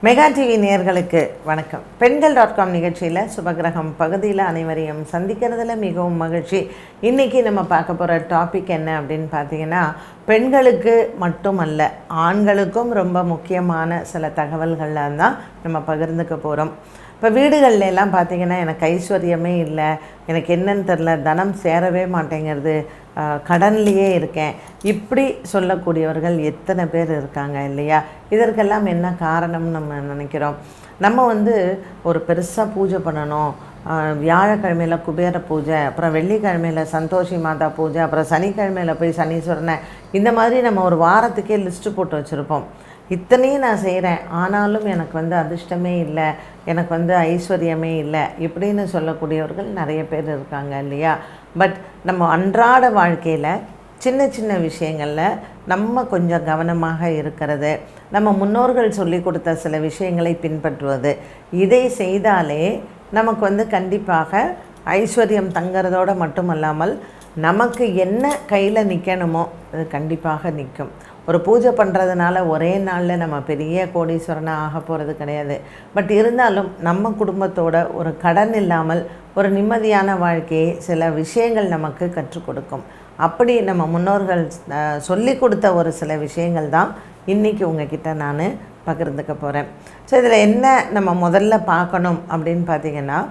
Mega TV நேயர்களுக்கு வணக்கம். பெண்கள்.com நிகழ்ச்சியில் சுபகிரகம் பகுதியில் அனைவரையும் சந்திக்கிறதுல மிகவும் மகிழ்ச்சி. இன்றைக்கி நம்ம பார்க்க போகிற டாபிக் என்ன அப்படின்னு பார்த்தீங்கன்னா, பெண்களுக்கு மட்டுமல்ல ஆண்களுக்கும் ரொம்ப முக்கியமான சில தகவல்கள்லாம் தான் நம்ம பகிர்ந்துக்க போகிறோம். இப்போ வீடுகளில் எல்லாம் பார்த்திங்கன்னா, எனக்கு ஐஸ்வர்யமே இல்லை, எனக்கு என்னன்னு தெரில, தனம் சேரவே மாட்டேங்கிறது, கடன்லேயே இருக்கேன், இப்படி சொல்லக்கூடியவர்கள் எத்தனை பேர் இருக்காங்க இல்லையா? இதற்கெல்லாம் என்ன காரணம்னு நம்ம நினைக்கிறோம். நம்ம ஒரு பெருசாக பூஜை பண்ணணும், வியாழக்கிழமையில் குபேர பூஜை, அப்புறம் வெள்ளிக்கிழமையில் சந்தோஷி மாதா பூஜை, அப்புறம் சனிக்கிழமையில் போய் சனீஸ்வரனை, இந்த மாதிரி நம்ம ஒரு வாரத்துக்கே லிஸ்ட்டு போட்டு வச்சுருப்போம். இத்தனையும் நான் செய்கிறேன், ஆனாலும் எனக்கு அதிர்ஷ்டமே இல்லை, எனக்கு ஐஸ்வர்யமே இல்லை இப்படின்னு சொல்லக்கூடியவர்கள் நிறைய பேர் இருக்காங்க இல்லையா? பட் நம்ம அன்றாட வாழ்க்கையில் சின்ன சின்ன விஷயங்களில் நம்ம கொஞ்சம் கவனமாக இருக்கிறது, நம்ம முன்னோர்கள் சொல்லி கொடுத்த சில விஷயங்களை பின்பற்றுவது, இதை செய்தாலே நமக்கு கண்டிப்பாக ஐஸ்வர்யம் தங்கிறதோடு மட்டுமல்லாமல் நமக்கு என்ன கையில் நிற்கணுமோ அது கண்டிப்பாக நிற்கும். ஒரு பூஜை பண்ணுறதுனால ஒரே நாளில் நம்ம பெரிய கோடீஸ்வரனாக ஆக போகிறது கிடையாது. பட் இருந்தாலும் நம்ம குடும்பத்தோட ஒரு கடன் இல்லாமல் ஒரு நிம்மதியான வாழ்க்கையை சில விஷயங்கள் நமக்கு கற்றுக் கொடுக்கும். அப்படி நம்ம முன்னோர்கள் சொல்லி கொடுத்த ஒரு சில விஷயங்கள் தான் இன்றைக்கி உங்ககிட்ட நான் பகிர்ந்துக்க போகிறேன். ஸோ இதில் என்ன நம்ம முதல்ல பார்க்கணும் அப்படின்னு பார்த்திங்கன்னா,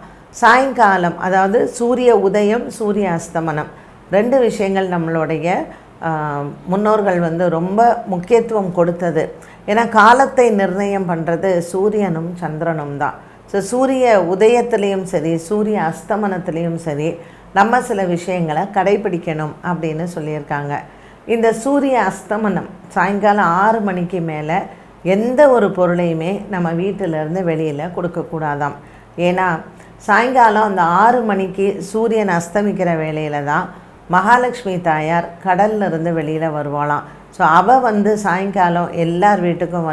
சாயங்காலம், அதாவது சூரிய உதயம் சூரிய அஸ்தமனம், ரெண்டு விஷயங்கள் நம்மளுடைய முன்னோர்கள் ரொம்ப முக்கியத்துவம் கொடுத்தது. ஏன்னா காலத்தை நிர்ணயம் பண்ணுறது சூரியனும் சந்திரனும் தான். ஸோ சூரிய உதயத்துலேயும் சரி சூரிய அஸ்தமனத்துலேயும் சரி நம்ம சில விஷயங்களை கடைபிடிக்கணும் அப்படின்னு சொல்லியிருக்காங்க. இந்த சூரிய அஸ்தமனம் சாயங்காலம் 6 மணிக்கு மேலே எந்த ஒரு பொருளையுமே நம்ம வீட்டிலேருந்து வெளியில் கொடுக்கக்கூடாதாம். ஏன்னா சாயங்காலம் அந்த 6 மணிக்கு சூரியன் அஸ்தமிக்கிற வேளையில் தான் மகாலட்சுமி தாயார் கடல்லிருந்து வெளியில் வருவாளாம். ஸோ அவள் சாயங்காலம் எல்லார் வீட்டுக்கும்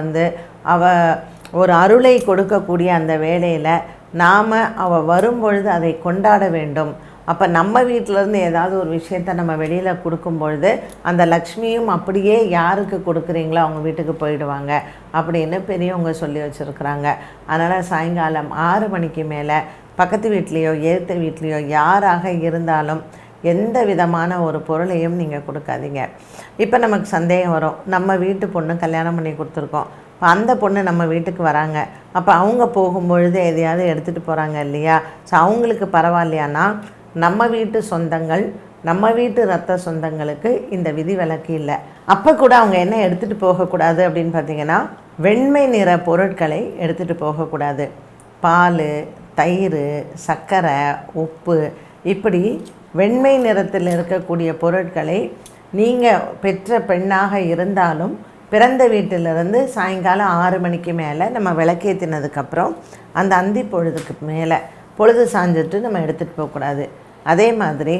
அவள் ஒரு அருளை கொடுக்கக்கூடிய அந்த வேளையில் நாம் அவள் வரும்பொழுது அதை கொண்டாட வேண்டும். அப்போ நம்ம வீட்டிலேருந்து ஏதாவது ஒரு விஷயத்தை நம்ம வெளியில் கொடுக்கும் பொழுது அந்த லக்ஷ்மியும் அப்படியே யாருக்கு கொடுக்குறீங்களோ அவங்க வீட்டுக்கு போயிடுவாங்க அப்படின்னு பெரியவங்க சொல்லி வச்சுருக்குறாங்க. அதனால் சாயங்காலம் 6 மணிக்கு மேலே பக்கத்து வீட்லேயோ ஏற்ற வீட்லேயோ யாராக இருந்தாலும் எந்த விதமான ஒரு பொருளையும் நீங்கள் கொடுக்காதீங்க. இப்போ நமக்கு சந்தேகம் வரும், நம்ம வீட்டு பொண்ணு கல்யாணம் பண்ணி கொடுத்துருக்கோம், இப்போ அந்த பொண்ணு நம்ம வீட்டுக்கு வராங்க, அப்போ அவங்க போகும்பொழுது எதையாவது எடுத்துகிட்டு போகிறாங்க இல்லையா? ஸோ அவங்களுக்கு பரவாயில்லையானா நம்ம வீட்டு சொந்தங்கள், நம்ம வீட்டு ரத்த சொந்தங்களுக்கு இந்த விதி விலக்கு இல்லை. அப்போ கூட அவங்க என்ன எடுத்துகிட்டு போகக்கூடாது அப்படின்னு பார்த்திங்கன்னா, வெண்மை நிற பொருட்களை எடுத்துகிட்டு போகக்கூடாது. பால், தயிர், சர்க்கரை, உப்பு, இப்படி வெண்மை நிறத்தில் இருக்கக்கூடிய பொருட்களை நீங்கள் பெற்ற பெண்ணாக இருந்தாலும் பிறந்த வீட்டிலிருந்து சாயங்காலம் 6 மணிக்கு மேலே நம்ம விளக்கேற்றினதுக்கப்புறம் அந்த அந்தி பொழுதுக்கு மேலே பொழுது சாஞ்சிட்டு நம்ம எடுத்துகிட்டு போகக்கூடாது. அதே மாதிரி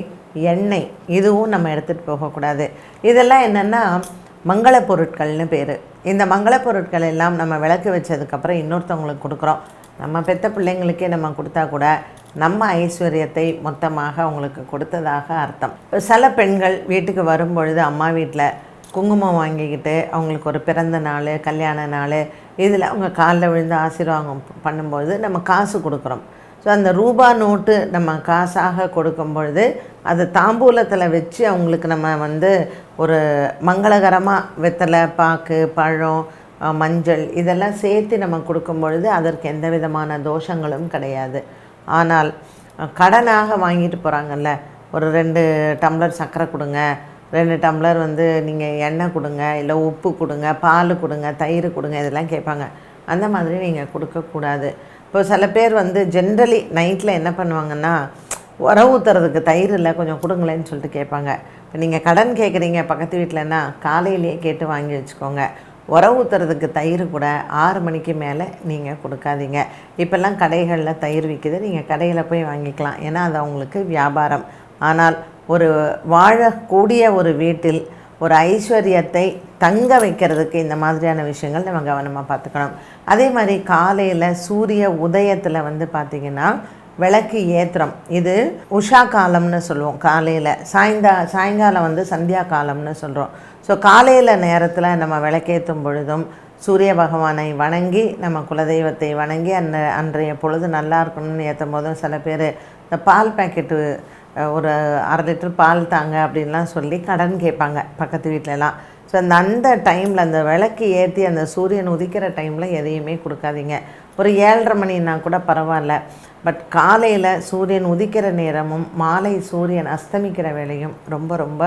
எண்ணெய், இதுவும் நம்ம எடுத்துகிட்டு போகக்கூடாது. இதெல்லாம் என்னென்னா மங்கள பொருட்கள்னு பேர். இந்த மங்கள பொருட்கள் எல்லாம் நம்ம விளக்கு வச்சதுக்கப்புறம் இன்னொருத்தவங்களுக்கு கொடுக்குறோம். நம்ம பெற்ற பிள்ளைங்களுக்கே நம்ம கொடுத்தா கூட நம்ம ஐஸ்வர்யத்தை மொத்தமாக அவங்களுக்கு கொடுத்ததாக அர்த்தம். சில பெண்கள் வீட்டுக்கு வரும்பொழுது அம்மா வீட்டில் குங்குமம் வாங்கிக்கிட்டு அவங்களுக்கு ஒரு பிறந்த நாள், கல்யாண நாள், இதில் அவங்க காலில் விழுந்து ஆசீர்வாதம் பண்ணும்பொழுது நம்ம காசு கொடுக்குறோம். ஸோ அந்த ரூபா நோட்டு நம்ம காசாக கொடுக்கும் பொழுது அது தாம்பூலத்தில் வச்சு அவங்களுக்கு நம்ம ஒரு மங்களகரமாக வெத்தலை, பாக்கு, பழம், மஞ்சள் இதெல்லாம் சேர்த்து நம்ம கொடுக்கும் பொழுது அதற்கு எந்த விதமான தோஷங்களும் கிடையாது. ஆனால் கடனாக வாங்கிட்டு போகிறாங்கல்ல, ஒரு 2 டம்ளர் சர்க்கரை கொடுங்க, 2 டம்ளர் நீங்கள் எண்ணெய் கொடுங்க, இல்லை உப்பு கொடுங்க, பால் கொடுங்க, தயிர் கொடுங்க, இதெல்லாம் கேட்பாங்க. அந்த மாதிரி நீங்கள் கொடுக்கக்கூடாது. இப்போ சில பேர் ஜென்ரலி நைட்டில் என்ன பண்ணுவாங்கன்னா, உரம் ஊற்றுறதுக்கு தயிர் இல்லை கொஞ்சம் கொடுங்களேன்னு சொல்லிட்டு கேட்பாங்க. இப்போ நீங்கள் கடன் கேட்குறீங்க பக்கத்து வீட்டிலன்னா காலையிலேயே கேட்டு வாங்கி வச்சுக்கோங்க. உரம் ஊற்றுறதுக்கு தயிர் கூட 6 மணிக்கு மேலே நீங்கள் கொடுக்காதீங்க. இப்போல்லாம் கடைகளில் தயிர் விற்கிது, நீங்கள் கடையில் போய் வாங்கிக்கலாம், ஏன்னா அது அவங்களுக்கு வியாபாரம். ஆனால் ஒரு வாழக்கூடிய ஒரு வீட்டில் ஒரு ஐஸ்வர்யத்தை தங்க வைக்கிறதுக்கு இந்த மாதிரியான விஷயங்கள் நம்ம கவனமாக பார்த்துக்கணும். அதே மாதிரி காலையில் சூரிய உதயத்தில் பார்த்திங்கன்னா விளக்கு ஏத்திரம், இது உஷா காலம்னு சொல்லுவோம். காலையில் சாயங்காலம் சந்தியா காலம்னு சொல்கிறோம். ஸோ காலையில் நேரத்தில் நம்ம விளக்கேற்றும் பொழுதும் சூரிய பகவானை வணங்கி நம்ம குலதெய்வத்தை வணங்கி அன்றைய பொழுது நல்லா இருக்கணும்னு ஏற்றும் போதும் சில பேர் இந்த பால் பேக்கெட்டு ஒரு 1/2 லிட்டர் பால் தாங்க அப்படின்லாம் சொல்லி கடன் கேட்பாங்க பக்கத்து வீட்டிலலாம். ஸோ அந்த டைமில் அந்த விளக்கு ஏற்றி அந்த சூரியன் உதிக்கிற டைமில் எதையுமே கொடுக்காதீங்க. ஒரு 7:30 மணின்னா கூட பரவாயில்ல. பட் காலையில் சூரியன் உதிக்கிற நேரமும் மாலை சூரியன் அஸ்தமிக்கிற வேலையும் ரொம்ப ரொம்ப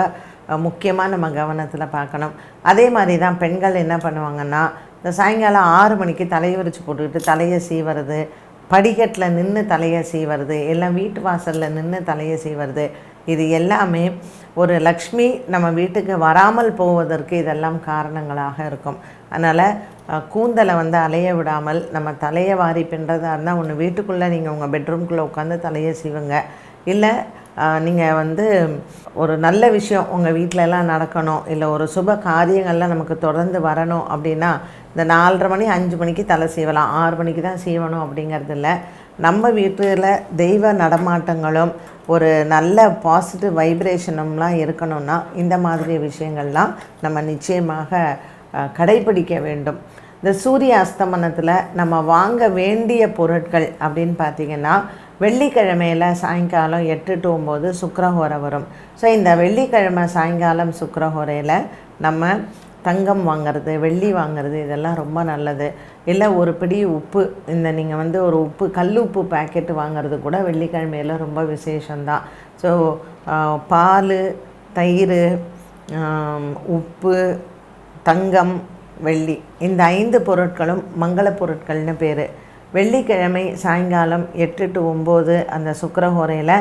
முக்கியமாக நம்ம கவனத்தில் பார்க்கணும். அதே மாதிரி தான் பெண்கள் என்ன பண்ணுவாங்கன்னா, இந்த சாயங்காலம் 6 மணிக்கு தலையை விரித்து போட்டுக்கிட்டு தலையை சீவுறது, படிக்கட்டில் நின்று தலையை சீவுறது, எல்லாம் வீட்டு வாசலில் நின்று தலையை சீவுறது, இது எல்லாமே ஒரு லக்ஷ்மி நம்ம வீட்டுக்கு வராமல் போவதற்கு இதெல்லாம் காரணங்களாக இருக்கும். அதனால் கூந்தலை அலைய விடாமல் நம்ம தலையை வாரி பின்றதாக இருந்தால் ஒன்று வீட்டுக்குள்ளே நீங்கள் உங்கள் பெட்ரூம்குள்ளே உட்காந்து தலையை சீவுங்க. இல்லை நீங்கள் ஒரு நல்ல விஷயம் உங்கள் வீட்டிலலாம் நடக்கணும், இல்லை ஒரு சுப காரியங்கள்லாம் நமக்கு தொடர்ந்து வரணும் அப்படின்னா இந்த 4:30 மணி 5 மணிக்கு தலை சீவலாம். 6 மணிக்கு தான் சீவணும் அப்படிங்கிறது இல்லை. நம்ம வீட்டில் தெய்வ நடமாட்டங்களும் ஒரு நல்ல பாசிட்டிவ் வைப்ரேஷனும்லாம் இருக்கணும்னா இந்த மாதிரி விஷயங்கள்லாம் நம்ம நிச்சயமாக கடைப்பிடிக்க வேண்டும். இந்த சூரிய அஸ்தமனத்தில் நம்ம வாங்க வேண்டிய பொருட்கள் அப்படின்னு பார்த்திங்கன்னா, வெள்ளிக்கிழமையில் சாயங்காலம் 8 to 9 சுக்கிரஹோரை வரும். ஸோ இந்த வெள்ளிக்கிழமை சாயங்காலம் சுக்கிரஹோரையில் நம்ம தங்கம் வாங்கிறது, வெள்ளி வாங்கிறது இதெல்லாம் ரொம்ப நல்லது. இல்லை ஒரு பிடி உப்பு, நீங்கள் ஒரு உப்பு கல் உப்பு பேக்கெட்டு வாங்கிறது கூட வெள்ளிக்கிழமையில் ரொம்ப விசேஷந்தான். ஸோ பால், தயிர், உப்பு, தங்கம், வெள்ளி இந்த 5 பொருட்களும் மங்கள பொருட்கள்னு பேர். வெள்ளிக்கிழமை சாயங்காலம் 8 to 9 அந்த சுக்கிரஹோரையில்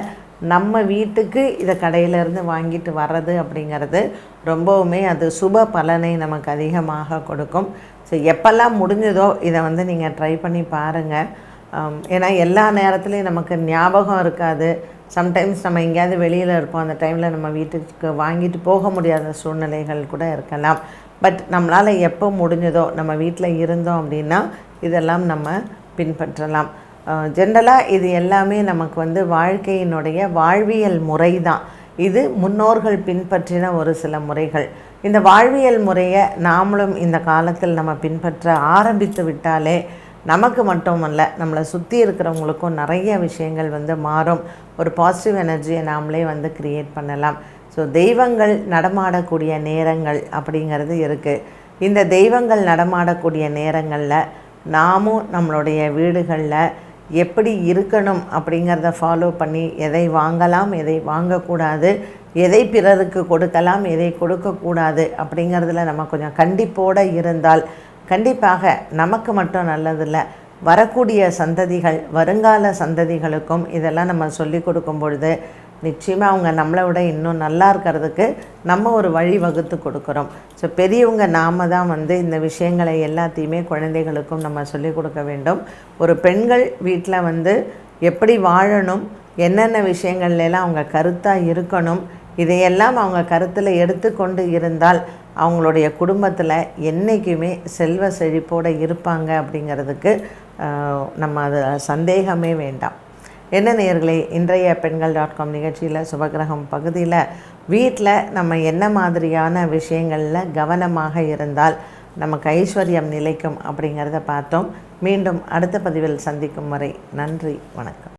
நம்ம வீட்டுக்கு இதை கடையிலேருந்து வாங்கிட்டு வர்றது அப்படிங்கிறது ரொம்பவுமே அது சுப பலனை நமக்கு அதிகமாக கொடுக்கும். ஸோ எப்போல்லாம் முடிஞ்சதோ இதை நீங்கள் ட்ரை பண்ணி பாருங்கள். ஏன்னா எல்லா நேரத்துலையும் நமக்கு ஞாபகம் இருக்காது. சம்டைம்ஸ் நம்ம எங்கேயாவது வெளியில் இருப்போம், அந்த டைமில் நம்ம வீட்டுக்கு வாங்கிட்டு போக முடியாத சூழ்நிலைகள் கூட இருக்கலாம். பட் நம்மளால் எப்போ முடிஞ்சதோ நம்ம வீட்டில் இருந்தோம் அப்படின்னா இதெல்லாம் நம்ம பின்பற்றலாம். ஜென்ரலாக இது எல்லாமே நமக்கு வாழ்க்கையினுடைய வாழ்வியல் முறை தான். இது முன்னோர்கள் பின்பற்றின ஒரு சில முறைகள். இந்த வாழ்வியல் முறையை நாமளும் இந்த காலத்தில் நம்ம பின்பற்ற ஆரம்பித்து விட்டாலே நமக்கு மட்டுமல்ல, நம்மளை சுற்றி இருக்கிறவங்களுக்கும் நிறைய விஷயங்கள் மாறும். ஒரு பாசிட்டிவ் எனர்ஜியை நாமளே க்ரியேட் பண்ணலாம். ஸோ தெய்வங்கள் நடமாடக்கூடிய நேரங்கள் அப்படிங்கிறது இருக்குது. இந்த தெய்வங்கள் நடமாடக்கூடிய நேரங்களில் நாமும் நம்மளுடைய வீடுகளில் எப்படி இருக்கணும் அப்படிங்கிறத ஃபாலோ பண்ணி எதை வாங்கலாம், எதை வாங்கக்கூடாது, எதை பிறருக்கு கொடுக்கலாம், எதை கொடுக்கக்கூடாது அப்படிங்கிறதுல நம்ம கொஞ்சம் கண்டிப்போடு இருந்தால் கண்டிப்பாக நமக்கு மட்டும் நல்லதில்லை, வரக்கூடிய சந்ததிகள், வருங்கால சந்ததிகளுக்கும் இதெல்லாம் நம்ம சொல்லி கொடுக்கும் பொழுது நிச்சயமாக அவங்க நம்மளை விட இன்னும் நல்லா இருக்கிறதுக்கு நம்ம ஒரு வழி வகுத்து கொடுக்குறோம். ஸோ பெரியவங்க நாம் தான் இந்த விஷயங்களை எல்லாத்தையுமே குழந்தைகளுக்கும் நம்ம சொல்லிக் கொடுக்க வேண்டும். ஒரு பெண்கள் வீட்டில் எப்படி வாழணும், என்னென்ன விஷயங்கள்லாம் அவங்க கருத்தாக இருக்கணும், இதையெல்லாம் அவங்க கருத்தில் எடுத்துக்கொண்டு இருந்தால் அவங்களுடைய குடும்பத்தில் என்றைக்குமே செல்வ செழிப்போடு இருப்பாங்க அப்படிங்கிறதுக்கு நம்ம அது சந்தேகமே வேண்டாம். என்ன நேயர்களே, இன்றைய பெண்கள்.com நிகழ்ச்சியில் சுபகிரகம் பகுதியில் வீட்டில் நம்ம என்ன மாதிரியான விஷயங்களில் கவனமாக இருந்தால் நமக்கு ஐஸ்வர்யம் நிலைக்கும் அப்படிங்கிறத பார்த்தோம். மீண்டும் அடுத்த பதிவில் சந்திக்கும் வரை நன்றி, வணக்கம்.